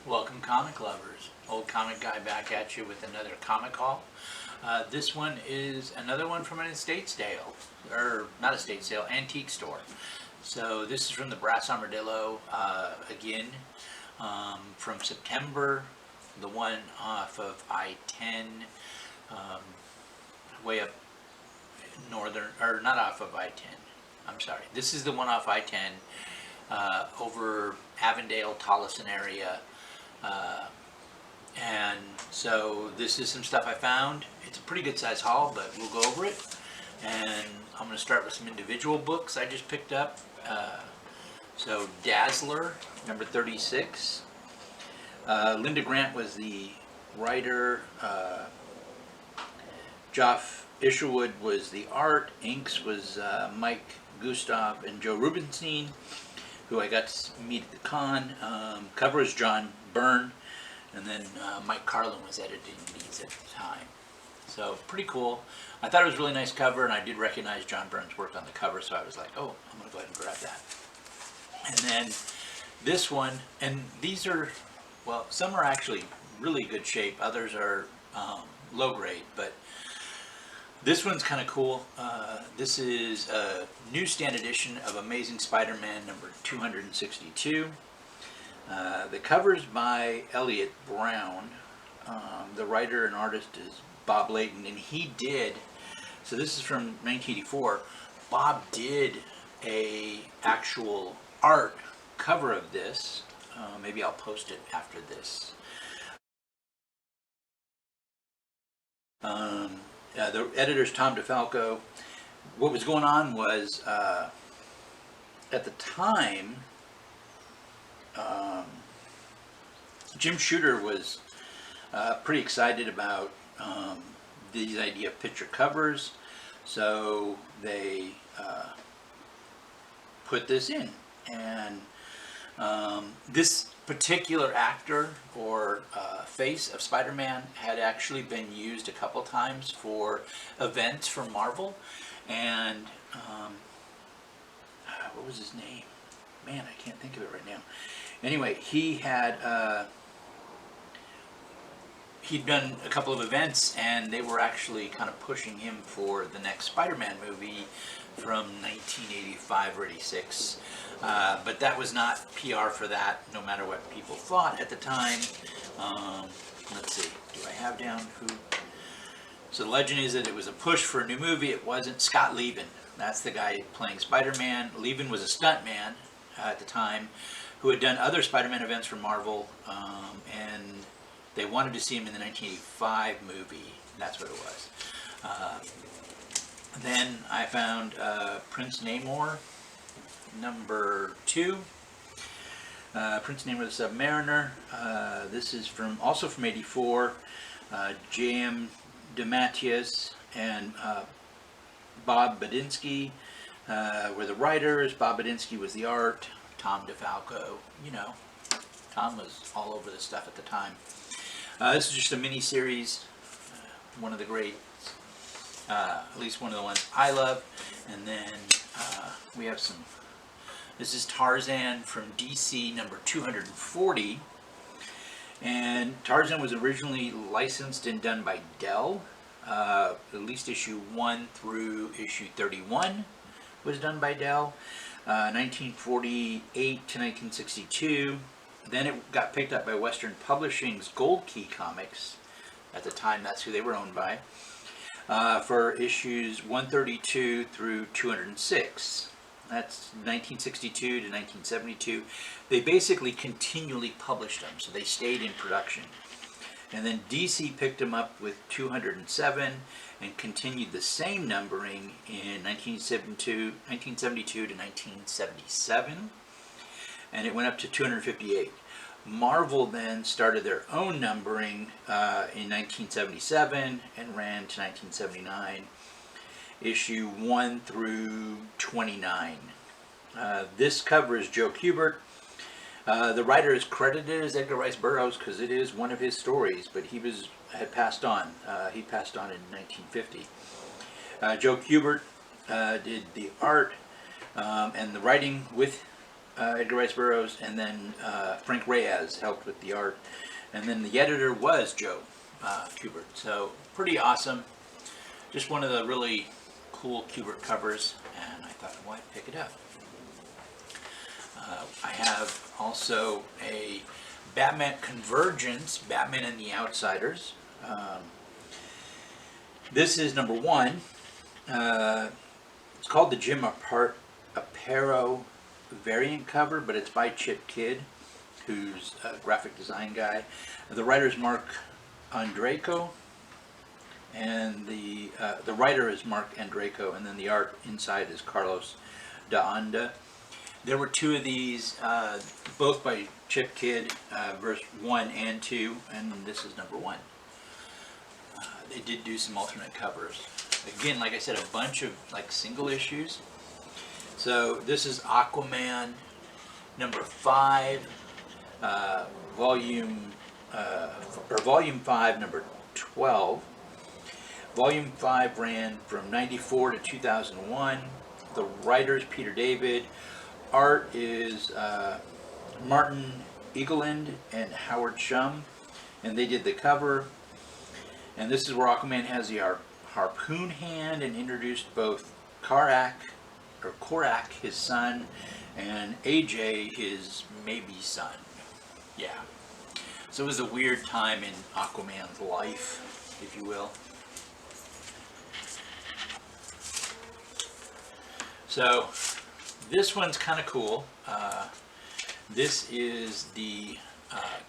Welcome, comic lovers. Old Comic Guy back at you with another comic haul. This one is another one from an estate sale, or not estate sale, antique store. So this is from the Brass Armadillo again from September. The one off of I-10, way up northern, or not off of I-10. I'm sorry. This is the one off I-10 over Avondale, Tolleson area. And so this is some stuff I found. It's a pretty good size haul, but we'll go over it. And I'm going to start with some individual books I just picked up. So Dazzler, number 36. Linda Grant was the writer. Geoff Isherwood was the art. Inks was Mike Gustav and Joe Rubenstein, who I got to meet at the con. Cover is John Byrne, and then Mike Carlin was editing these at the time. So pretty cool. I thought it was a really nice cover, and I did recognize John Byrne's work on the cover, so I was like, oh, I'm going to go ahead and grab that. And then this one, and these are, well, some are actually really good shape, others are low grade, but this one's kind of cool. This is a newsstand edition of Amazing Spider-Man number 262. The cover's by Elliot Brown. The writer and artist is Bob Layton, and he did, so this is from 1984, Bob did a actual art cover of this. Maybe I'll post it after this. The editor's Tom DeFalco. What was going on was, at the time, Jim Shooter was pretty excited about the idea of picture covers, so they put this in. And this particular actor or face of Spider-Man had actually been used a couple times for events for Marvel. And what was his name? Man, I can't think of it right now. Anyway, he had he'd done a couple of events, and they were actually kind of pushing him for the next Spider-Man movie from 1985 or 86. But that was not PR for that, no matter what people thought at the time. Let's see, do I have down who? So the legend is that it was a push for a new movie. It wasn't. Scott Levin, that's the guy playing Spider-Man. Levin was a stuntman at the time who had done other Spider-Man events for Marvel, and they wanted to see him in the 1985 movie. That's what it was. Then I found Prince Namor, number 2. Prince Namor the Submariner. This is also from '84. J.M. DeMatteis and Bob Budiansky were the writers. Bob Budiansky was the art. Tom DeFalco, you know, Tom was all over this stuff at the time. This is just a mini-series, one of the great, at least one of the ones I love. And then we have some, this is Tarzan from DC number 240. And Tarzan was originally licensed and done by Dell. At least issue 1 through issue 31 was done by Dell. 1948 to 1962. Then it got picked up by Western Publishing's Gold Key Comics. At the time, that's who they were owned by. For issues 132 through 206. That's 1962 to 1972. They basically continually published them, so they stayed in production. And then DC picked them up with 207 and continued the same numbering in 1972 to 1977. And it went up to 258. Marvel then started their own numbering in 1977 and ran to 1979, issue 1 through 29. This cover is Joe Kubert. The writer is credited as Edgar Rice Burroughs because it is one of his stories, but he had passed on. He passed on in 1950. Joe Kubert did the art and the writing with Edgar Rice Burroughs, and then Frank Reyes helped with the art. And then the editor was Joe Kubert. So pretty awesome. Just one of the really cool Kubert covers, and I thought, why pick it up? I have also a Batman Convergence, Batman and the Outsiders. This is number 1. It's called the Jim Aparo variant cover, but it's by Chip Kidd, who's a graphic design guy. The writer is Mark Andreyko, and the writer is Mark Andreyko, and then the art inside is Carlos de Anda. There were 2 of these, both by Chip Kidd, verse 1 and 2, and this is number 1. They did do some alternate covers. Again, like I said, a bunch of like single issues. So this is Aquaman number 5, volume 5, number 12. Volume 5 ran from 94 to 2001. The writers Peter David. Art is Martin Egeland and Howard Shum, and they did the cover. And this is where Aquaman has the harpoon hand and introduced both Korak, his son, and AJ, his maybe son. Yeah. So it was a weird time in Aquaman's life, if you will. So this one's kind of cool. This is the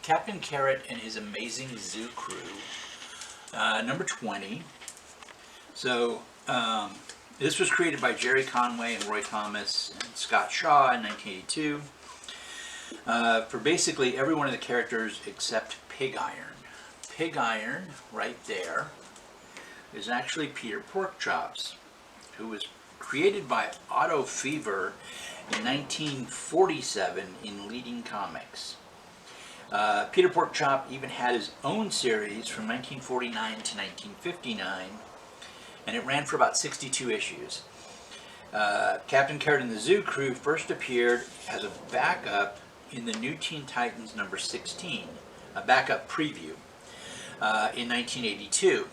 Captain Carrot and His Amazing Zoo Crew, number 20. So this was created by Jerry Conway and Roy Thomas and Scott Shaw in 1982 for basically every one of the characters except Pig Iron. Pig Iron, right there, is actually Peter Porkchops, who was created by Otto Fever in 1947 in Leading Comics. Peter Porkchop even had his own series from 1949 to 1959, and it ran for about 62 issues. Captain Carrot and the Zoo Crew first appeared as a backup in the New Teen Titans number 16, a backup preview, in 1982.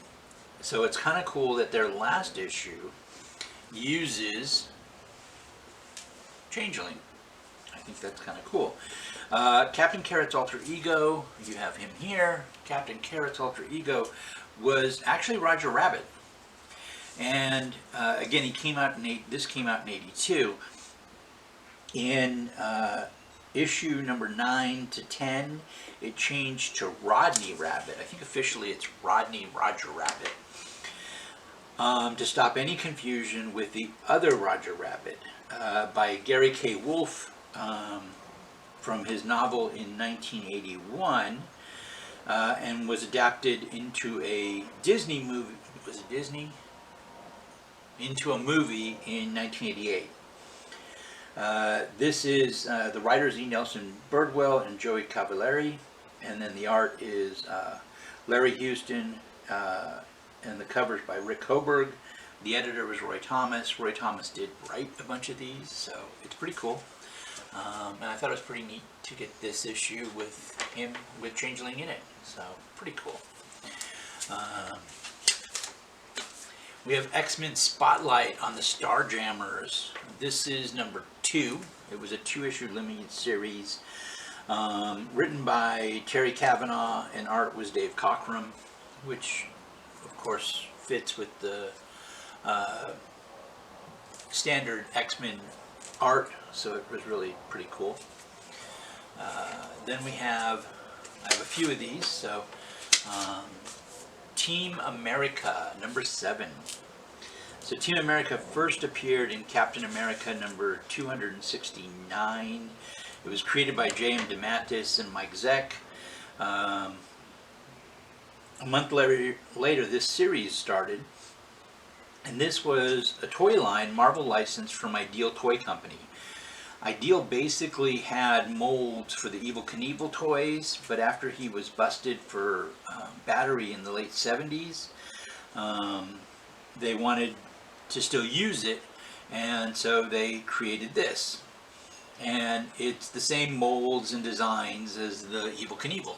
So it's kind of cool that their last issue uses Changeling. I think that's kind of cool. Captain Carrot's alter ego, you have him here. Captain Carrot's alter ego was actually Roger Rabbit. And again, this came out in 82. In issue number 9 to 10, it changed to Rodney Rabbit. I think officially it's Rodney Roger Rabbit. To stop any confusion with the other Roger Rabbit, by Gary K. Wolfe, from his novel in 1981, and was adapted into a Disney movie. Was it Disney? Into a movie in 1988. This is the writers E. Nelson Birdwell and Joey Cavallari, and then the art is Larry Houston, and the covers by Rick Hoberg. The editor was Roy Thomas. Roy Thomas did write a bunch of these, so it's pretty cool. And I thought it was pretty neat to get this issue with him, with Changeling in it. So, pretty cool. We have X-Men Spotlight on the Starjammers. This is number 2. It was a 2-issue limited series. Written by Terry Kavanagh, and art was Dave Cockrum, which, of course, fits with the standard X-Men art, so it was really pretty cool. Then I have a few of these. So Team America number 7. So Team America first appeared in Captain America number 269. It was created by J.M. DeMatteis and Mike Zeck. A month later, this series started, and this was a toy line Marvel licensed from Ideal Toy Company. Ideal basically had molds for the Evel Knievel toys, but after he was busted for battery in the late 70s, they wanted to still use it, and so they created this. and it's the same molds and designs as the Evel Knievel.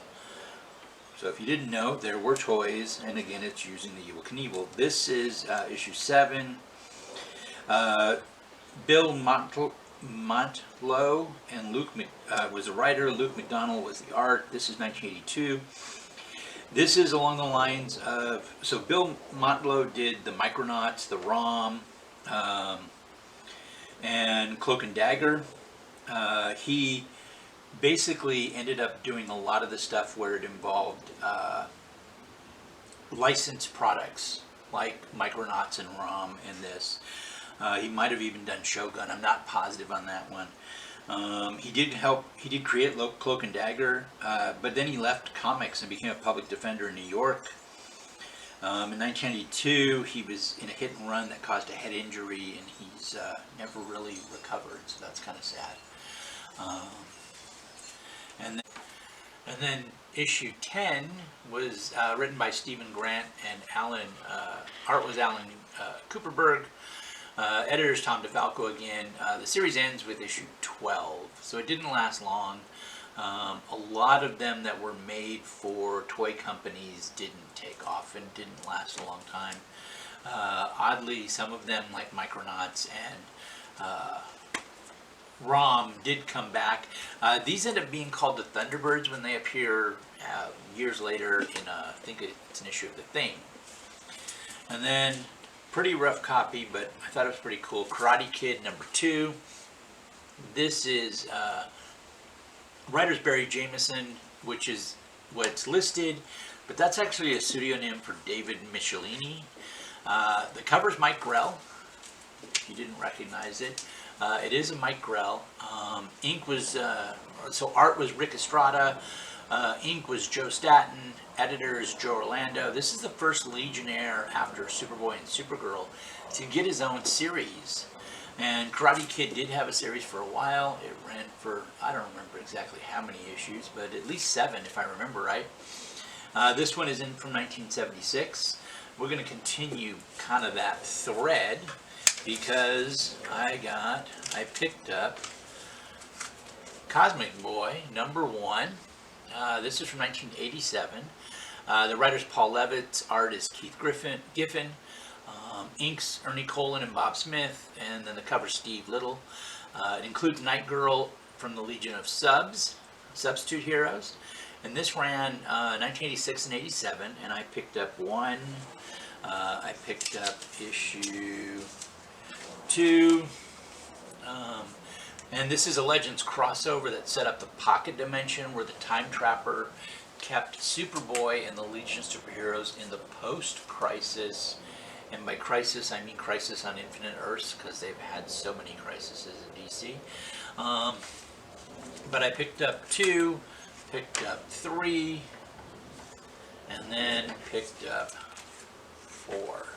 So if you didn't know, there were toys, and again, it's using the Evel Knievel. This is issue 7. Bill Montlo and Luke was the writer. Luke McDonnell was the art. This is 1982. This is along the lines of, so Bill Montlo did the Micronauts, the ROM, and Cloak and Dagger. He basically ended up doing a lot of the stuff where it involved licensed products like Micronauts and ROM and this. He might have even done Shogun. I'm not positive on that one. He did create Cloak and Dagger, but then he left comics and became a public defender in New York. In 1982, he was in a hit and run that caused a head injury, and he's never really recovered, so that's kind of sad. And then issue 10 was written by Stephen Grant and Alan. Art was Alan Cooperberg. Editor's Tom DeFalco again. The series ends with issue 12, so it didn't last long. A lot of them that were made for toy companies didn't take off and didn't last a long time. Oddly, some of them, like Micronauts and ROM, did come back. These end up being called the Thunderbirds when they appear years later in, I think it's an issue of The Thing. And then, pretty rough copy, but I thought it was pretty cool, Karate Kid #2. This is writer's Barry Jameson, which is what's listed, but that's actually a pseudonym for David Michelini. The cover's Mike Grell, if you didn't recognize it. It is a Mike Grell. Ink was, so art was Rick Estrada, ink was Joe Staton, editor is Joe Orlando. This is the first Legionnaire after Superboy and Supergirl to get his own series. And Karate Kid did have a series for a while. It ran for, I don't remember exactly how many issues, but at least 7 if I remember right. This one is in from 1976. We're going to continue kind of that thread because I picked up Cosmic Boy #1. This is from 1987. The writer's Paul Levitz, art is Keith Giffen, inks Ernie Colin and Bob Smith, and then the cover Steve Little. It includes Night Girl from the Legion of Substitute Heroes, and this ran 1986 and 87, and I picked up one. I picked up issue 2. And this is a Legends crossover that set up the Pocket Dimension where the Time Trapper kept Superboy and the Legion of Superheroes in the post-Crisis, and by Crisis I mean Crisis on Infinite Earths because they've had so many crises in DC. But I picked up 2, picked up 3, and then picked up 4.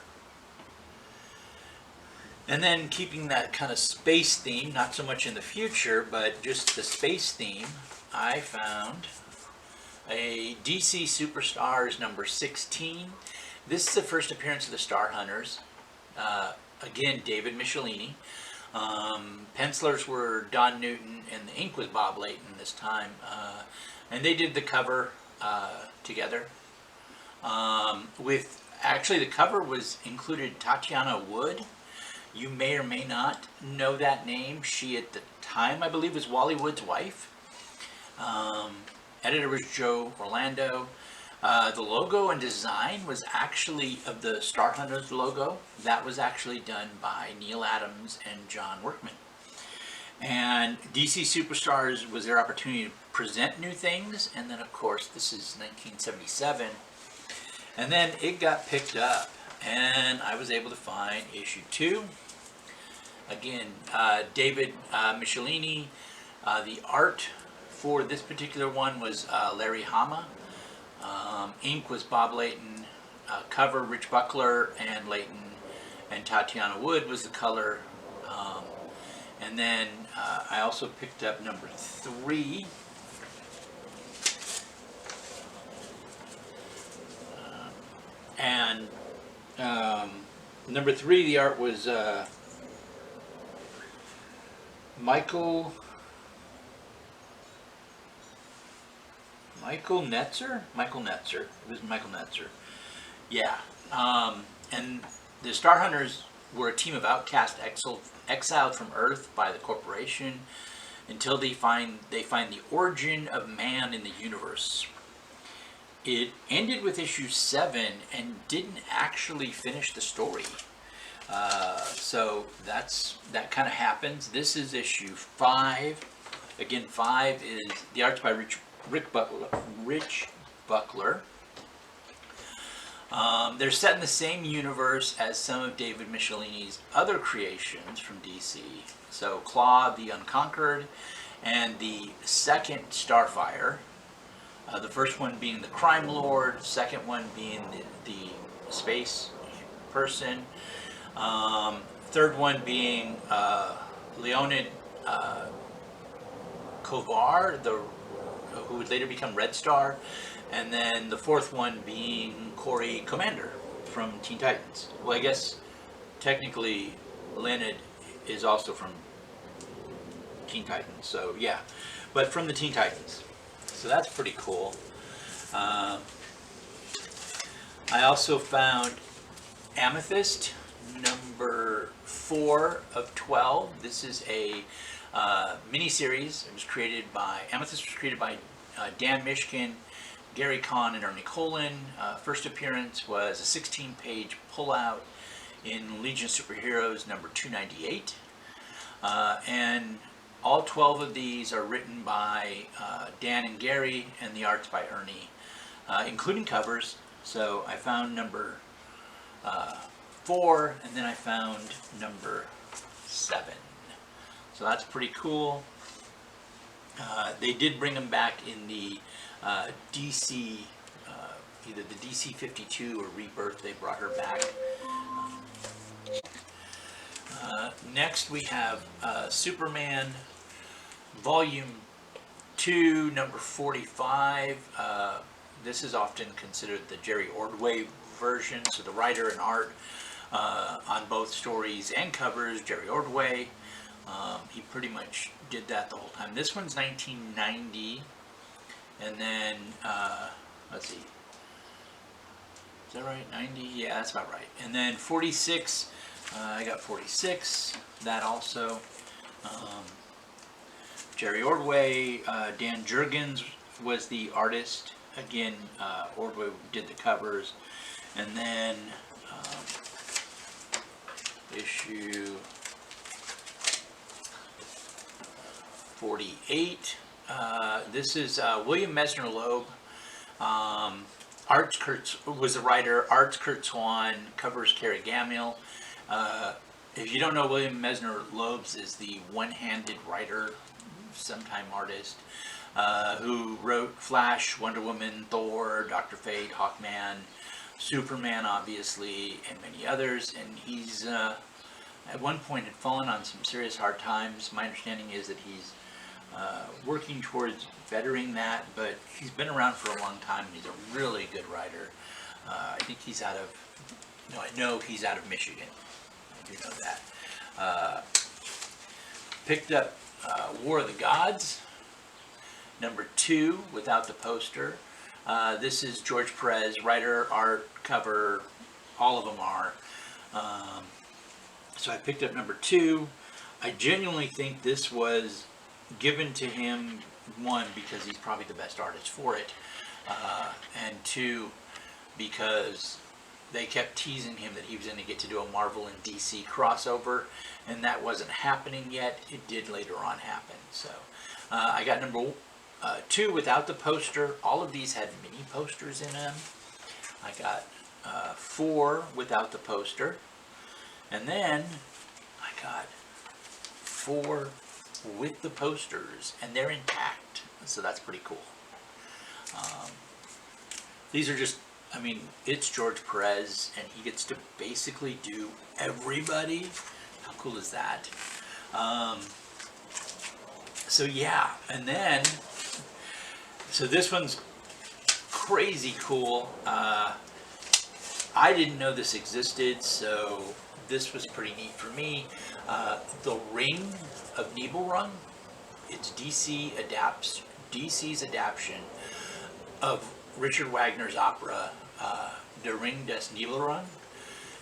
And then keeping that kind of space theme, not so much in the future, but just the space theme, I found a DC Superstars #16. This is the first appearance of the Star Hunters. Again, David Michelini. Pencilers were Don Newton, and the ink was Bob Layton this time. And they did the cover together. Actually, the cover was included Tatiana Wood. You may or may not know that name. She, at the time, I believe, was Wally Wood's wife. Editor was Joe Orlando. The logo and design was actually of the Star Hunters logo. That was actually done by Neil Adams and John Workman. And DC Superstars was their opportunity to present new things. And then, of course, this is 1977. And then it got picked up, and I was able to find issue 2. Again, David Michelini. The art for this particular one was Larry Hama. Ink was Bob Layton. Cover Rich Buckler and Layton, and Tatiana Wood was the color. And then I also picked up #3. And #3, the art was Michael Michael Netzer? Michael Netzer. It was Michael Netzer. Yeah. And the Star Hunters were a team of outcast exiled from Earth by the corporation until they find the origin of man in the universe. It ended with issue 7 and didn't actually finish the story. So that kind of happens. This is issue 5. Again, 5 is the art's by Rich Buckler. They're set in the same universe as some of David Michelini's other creations from DC. So Claw the Unconquered and the second Starfire. The first one being the Crime Lord, second one being the space person. Third one being Leonid Kovar, who would later become Red Star. And then the fourth one being Corey Commander from Teen Titans. Well, I guess technically Leonid is also from Teen Titans, so yeah. But from the Teen Titans. So that's pretty cool. I also found Amethyst, number 4 of 12. This is a mini-series. It was created by, Amethyst was created by Dan Mishkin, Gary Kahn, and Ernie Colin. First appearance was a 16-page pullout in Legion of Superheroes number 298. And all 12 of these are written by Dan and Gary, and the art's by Ernie, including covers. So I found number 4, and then I found number 7. So that's pretty cool. They did bring them back in the DC, either the DC 52 or Rebirth. They brought her back. Next we have Superman Volume 2, number 45. This is often considered the Jerry Ordway version, so the writer and art on both stories and covers, Jerry Ordway. He pretty much did that the whole time. This one's 1990, and then, let's see, is that right, 90? Yeah, that's about right. And then 46, I got 46, that also. Jerry Ordway, Dan Jurgens was the artist. Again, Ordway did the covers. And then issue 48. This is William Messner Loeb. Arts was the writer. Arts Kurt Swan. Covers Kerry Gammill. If you don't know, William Messner Loeb is the one-handed writer, sometime artist, who wrote Flash, Wonder Woman, Thor, Dr. Fate, Hawkman, Superman, obviously, and many others. And he's at one point had fallen on some serious hard times. My understanding is that he's working towards bettering that, but he's been around for a long time, and he's a really good writer. I think he's out of, no, I know he's out of Michigan. I do know that. Picked up War of the Gods, number 2, without the poster. This is George Perez, writer, art, cover, all of them are. So I picked up number 2. I genuinely think this was given to him, 1, because he's probably the best artist for it, and 2, because they kept teasing him that he was going to get to do a Marvel and DC crossover, and that wasn't happening yet. It did later on happen. So I got number 2 without the poster. All of these had mini posters in them. I got 4 without the poster, and then I got 4 with the posters, and they're intact, so that's pretty cool. These are just, I mean, it's George Perez, and he gets to basically do everybody. How cool is that? So yeah, and then, so this one's crazy cool. I didn't know this existed, so this was pretty neat for me. The Ring of Nibelrung. It's DC's adaptation of Richard Wagner's opera, Der Ring des Nibelungen,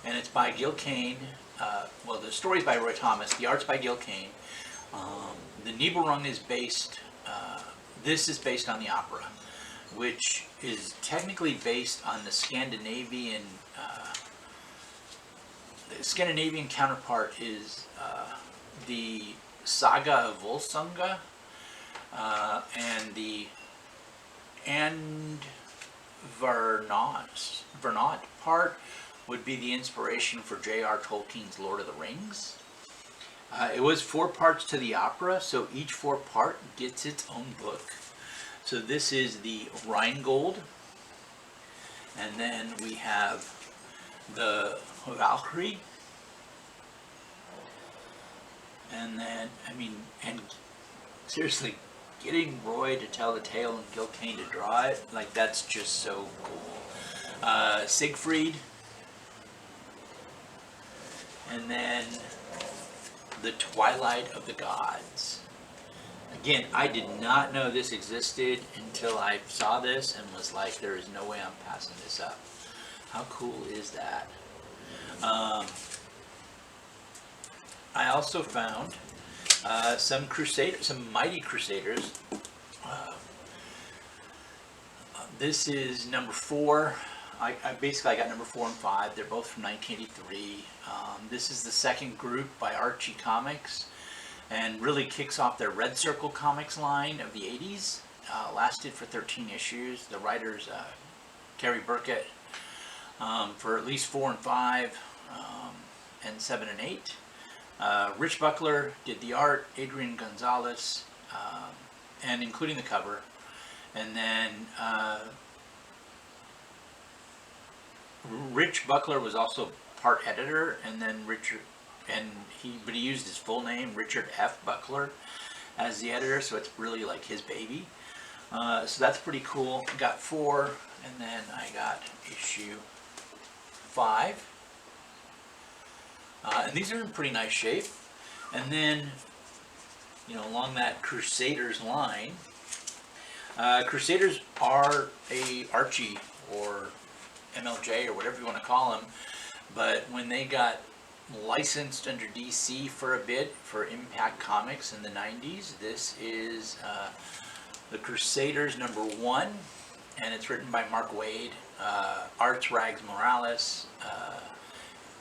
and it's by Gil Kane. Well, the story's by Roy Thomas, the art's by Gil Kane. The Nibelung is based, this is based on the opera, which is technically based on the Scandinavian counterpart is the Saga of Volsunga, and the Vernot part would be the inspiration for J.R. Tolkien's Lord of the Rings. It was 4 parts to the opera, so each 4 part gets its own book. So this is the Rheingold, and then we have the Valkyrie, and then, I mean, and seriously, getting Roy to tell the tale and Gil Kane to draw it, like, that's just so cool. Siegfried, and then the Twilight of the Gods. Again, I did not know this existed until I saw this and was like, there is no way I'm passing this up. How cool is that? I also found some Mighty Crusaders. This is number 4. I got number 4 and 5. They're both from 1983. This is the second group by Archie Comics, and really kicks off their Red Circle Comics line of the 80s. Lasted for 13 issues. The writers, Terry Burkett, for at least 4 and 5, and 7 and 8. Rich Buckler did the art, Adrian Gonzalez, and including the cover. And then Rich Buckler was also part editor, and then he used his full name, Richard F. Buckler, as the editor, so it's really like his baby. So that's pretty cool. Got 4, and then I got issue 5. And these are in pretty nice shape. And then, you know, along that Crusaders line, Crusaders are a Archie or MLJ or whatever you want to call them, but when they got licensed under DC for a bit for Impact Comics in the 90s, this is the Crusaders number 1, and it's written by Mark Waid, arts Rags Morales,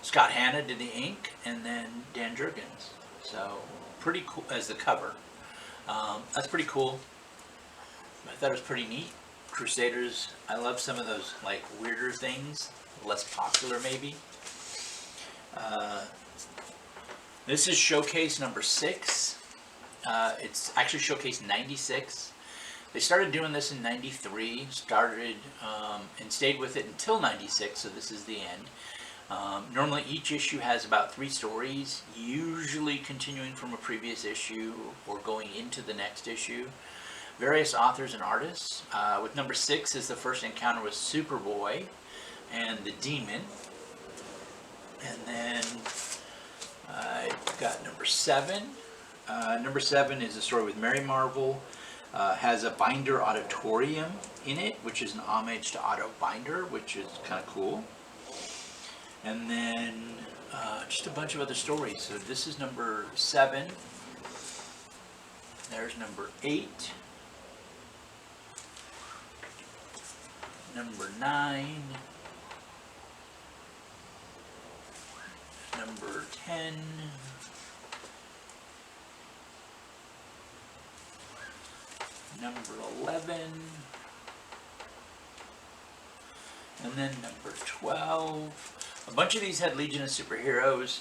Scott Hanna did the ink, and then Dan Jurgens. So pretty cool as the cover. That's pretty cool. I thought it was pretty neat. Crusaders, I love some of those like weirder things, less popular maybe. This is Showcase number 6. It's actually Showcase 96. They started doing this in 93, and stayed with it until 96, so this is the end. Normally each issue has about 3 stories, usually continuing from a previous issue or going into the next issue. Various authors and artists. With number 6 is the first encounter with Superboy and the Demon. And then I've got number 7. Number 7 is a story with Mary Marvel. Has a Binder Auditorium in it, which is an homage to Otto Binder, which is kind of cool. And then just a bunch of other stories. So this is number 7. There's number 8. Number 9. Number 10. Number 11. And then number 12. A bunch of these had Legion of Superheroes,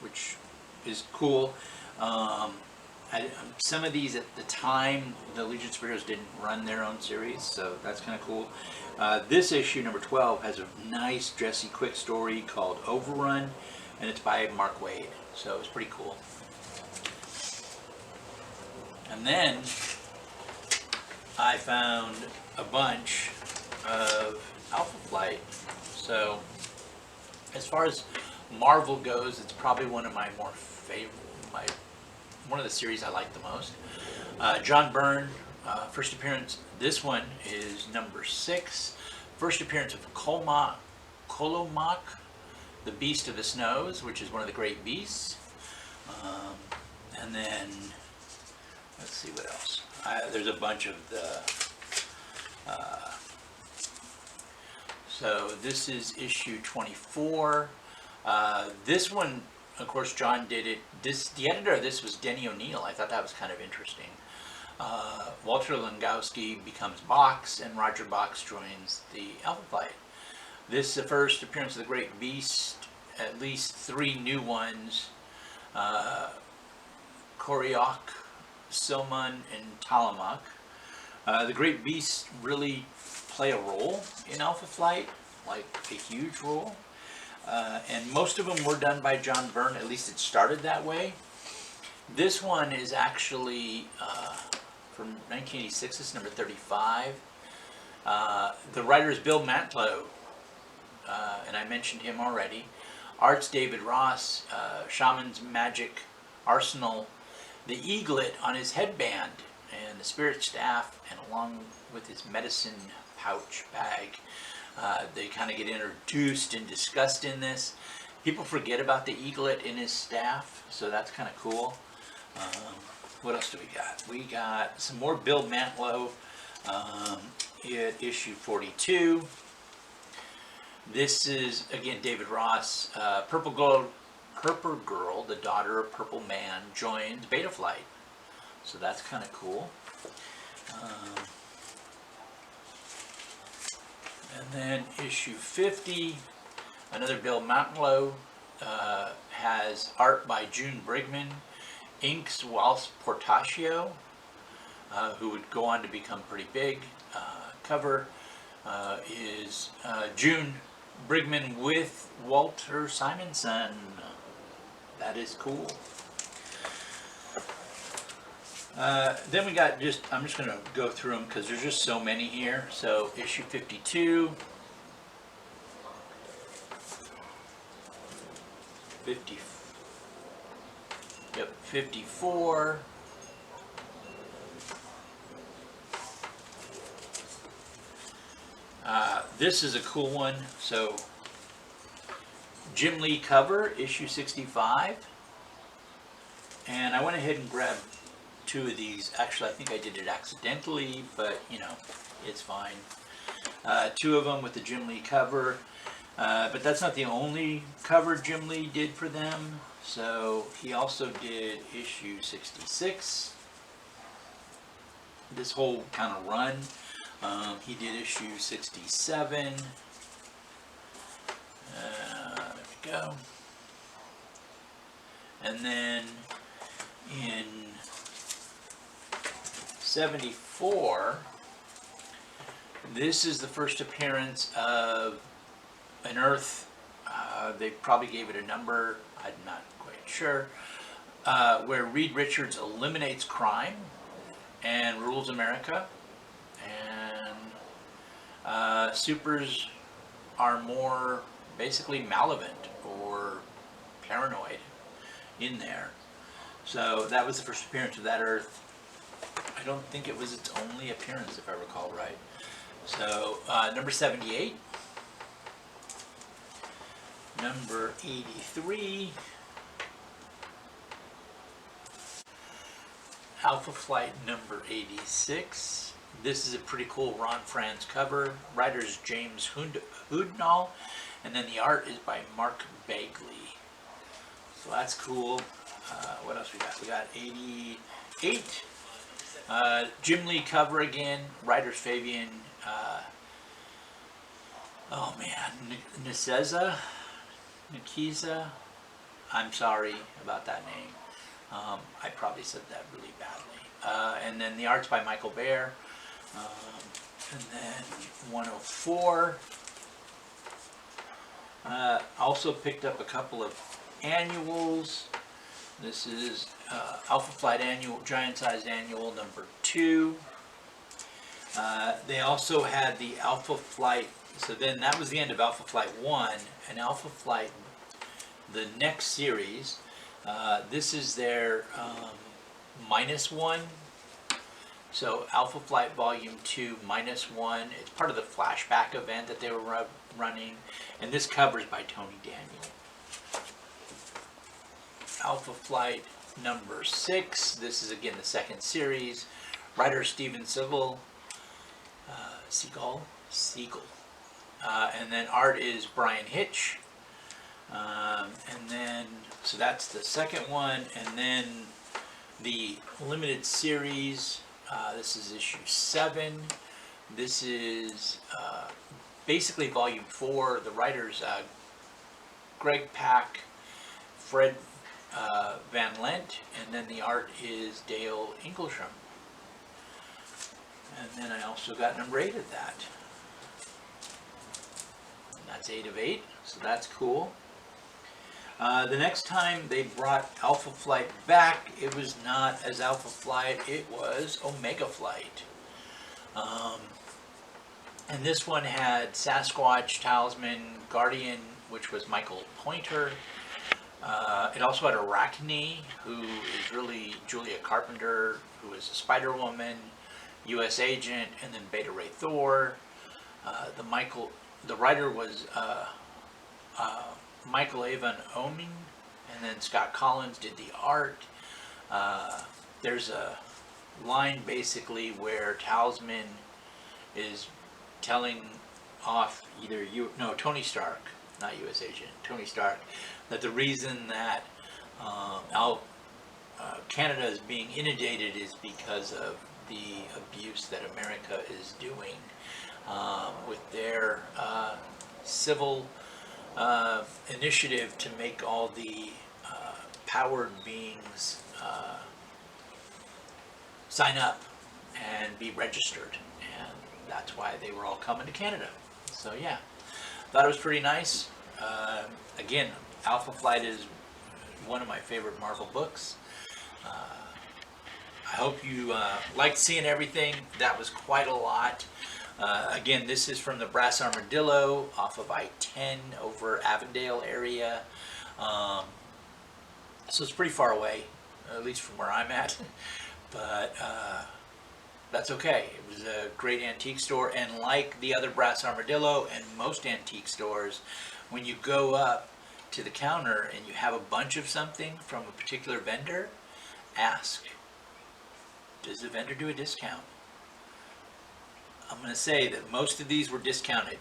which is cool. Some of these at the time, the Legion of Superheroes didn't run their own series, so that's kind of cool. This issue, number 12, has a nice Jesse Quick story called Overrun, and it's by Mark Waid, so it's pretty cool. And then I found a bunch of Alpha Flight. So as far as Marvel goes, it's probably one of my more favorite, one of the series I like the most. John Byrne First appearance, this one is number 6. First appearance of Colomach, the Beast of the Snows, which is one of the great beasts. And then, let's see what else. There's a bunch of the... so this is issue 24. This one, of course, John did it. The editor of this was Denny O'Neil. I thought that was kind of interesting. Walter Langowski becomes Box, and Roger Box joins the Alpha Flight. This is the first appearance of the Great Beast, at least 3 new ones. Korioc, Silman, and Talamak. The Great Beasts really play a role in Alpha Flight, like a huge role. And most of them were done by John Byrne, at least it started that way. This one is actually from 1986, it's number 35. The writer is Bill Mantlo, and I mentioned him already. Art's David Ross, Shaman's Magic Arsenal, the eaglet on his headband, and the spirit staff, and along with his medicine pouch bag. They kind of get introduced and discussed in this. People forget about the eaglet in his staff, so that's kind of cool. What else do we got? We got some more Bill Mantlo at issue 42. This is, again, David Ross. Purple Girl, the daughter of Purple Man, joins Beta Flight. So that's kind of cool. And then issue 50, another Bill Mantlo, has art by June Brigman, inks Waltz Portacio, who would go on to become pretty big. Cover is June Brigman with Walter Simonson. That is cool. Then we got I'm just going to go through them because there's just so many here. So issue 52, 54, this is a cool one. So Jim Lee cover, issue 65, and I went ahead and grabbed 2 of these. Actually, I think I did it accidentally, but you know, it's fine. 2 of them with the Jim Lee cover, but that's not the only cover Jim Lee did for them. So he also did issue 66, this whole kind of run. He did issue 67. There we go. And then in 74, this is the first appearance of an Earth. They probably gave it a number, I'm not quite sure, where Reed Richards eliminates crime and rules America. And supers are more basically malevolent or paranoid in there. So that was the first appearance of that Earth. I don't think it was its only appearance, if I recall right. So number 78, number 83, Alpha Flight number 86. This is a pretty cool Ron Franz cover. Writer is James Houdnall, and then the art is by Mark Bagley. So that's cool. What else we got? We got 88. Jim Lee cover again. Writer's Fabian. Oh man, Nikiza. I'm sorry about that name. I probably said that really badly. And then the art's by Michael Baer. And then 104. Also picked up a couple of annuals. This is Alpha Flight Annual, Giant Size Annual number 2. They also had the Alpha Flight, so then that was the end of Alpha Flight 1, and Alpha Flight, the next series, this is their -1. So Alpha Flight Volume 2 -1, it's part of the flashback event that they were running, and this cover is by Tony Daniel. Alpha Flight number 6, this is again the second series. Writer Steven Seagal, and then art is Brian Hitch. And then, so that's the second one, and then the limited series, this is issue 7. This is basically volume 4. The writers Greg Pak, Fred Van Lent, and then the art is Dale Inglesham. And then I also got number 8 of that. And that's 8 of 8, so that's cool. The next time they brought Alpha Flight back, it was not as Alpha Flight, it was Omega Flight. And this one had Sasquatch, Talisman, Guardian, which was Michael Pointer. It also had Arachne, who is really Julia Carpenter, who is a Spider-Woman, U.S. Agent, and then Beta Ray Thor. The writer was Michael Avon Oeming, and then Scott Collins did the art. There's a line basically where Talisman is telling off Tony Stark, not U.S. Agent, Tony Stark, that the reason that Canada is being inundated is because of the abuse that America is doing with their civil initiative to make all the powered beings sign up and be registered, and that's why they were all coming to Canada. So yeah, thought it was pretty nice. Again, Alpha Flight is one of my favorite Marvel books. I hope you liked seeing everything. That was quite a lot. Again, this is from the Brass Armadillo off of I-10 over Avondale area. So it's pretty far away, at least from where I'm at. But that's okay. It was a great antique store, and like the other Brass Armadillo and most antique stores, when you go up to the counter and you have a bunch of something from a particular vendor, ask, does the vendor do a discount? I'm going to say that most of these were discounted.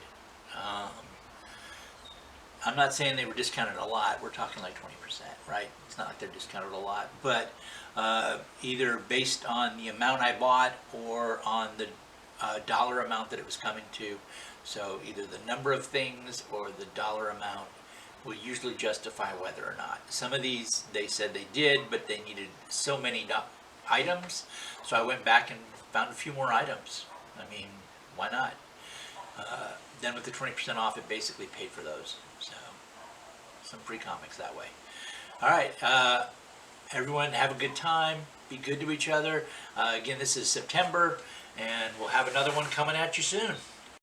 I'm not saying they were discounted a lot. We're talking like 20%, right? It's not like they're discounted a lot, but either based on the amount I bought or on the dollar amount that it was coming to. So either the number of things or the dollar amount will usually justify whether or not. Some of these they said they did, but they needed so many items, so I went back and found a few more items. I mean, why not? Then with the 20% off, it basically paid for those. So some free comics that way. All right, everyone have a good time. Be good to each other. Again, this is September, and we'll have another one coming at you soon.